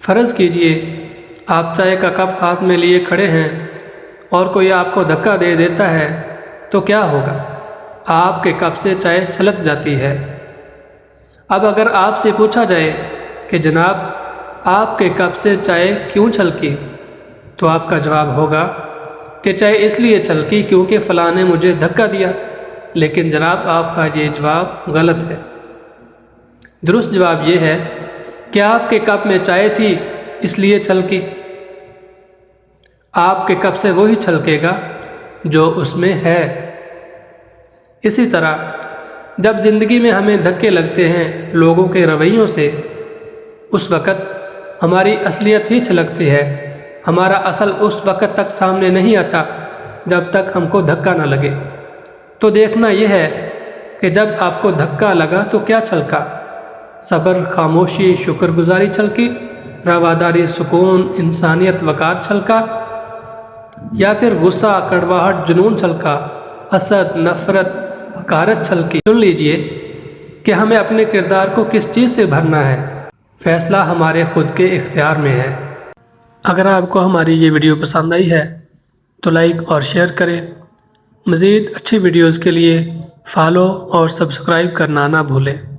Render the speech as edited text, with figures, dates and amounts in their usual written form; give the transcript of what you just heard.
فرض کیجئے آپ چائے کا کپ ہاتھ میں لیے کھڑے ہیں اور کوئی آپ کو دھکا دے دیتا ہے تو کیا ہوگا؟ آپ کے کپ سے چائے چھلک جاتی ہے۔ اب اگر آپ سے پوچھا جائے کہ جناب آپ کے کپ سے چائے کیوں چھلکی، تو آپ کا جواب ہوگا کہ چائے اس لیے چھلکی کیونکہ فلاں نے مجھے دھکا دیا۔ لیکن جناب آپ کا یہ جواب غلط ہے۔ درست جواب یہ ہے کہ آپ کے کپ میں چائے تھی اس لیے چھلکی۔ آپ کے کپ سے وہی چھلکے گا جو اس میں ہے۔ اسی طرح جب زندگی میں ہمیں دھکے لگتے ہیں لوگوں کے رویوں سے، اس وقت ہماری اصلیت ہی چھلکتی ہے۔ ہمارا اصل اس وقت تک سامنے نہیں آتا جب تک ہم کو دھکا نہ لگے۔ تو دیکھنا یہ ہے کہ جب آپ کو دھکا لگا تو کیا چھلکا؟ صبر، خاموشی، شکر گزاری چھلکی، رواداری، سکون، انسانیت، وقار چھلکا، یا پھر غصہ، کڑواہٹ، جنون چھلکا، حسد، نفرت، حقارت چھلکی؟ چن لیجئے کہ ہمیں اپنے کردار کو کس چیز سے بھرنا ہے۔ فیصلہ ہمارے خود کے اختیار میں ہے۔ اگر آپ کو ہماری یہ ویڈیو پسند آئی ہے تو لائک اور شیئر کریں۔ مزید اچھی ویڈیوز کے لیے فالو اور سبسکرائب کرنا نہ بھولیں۔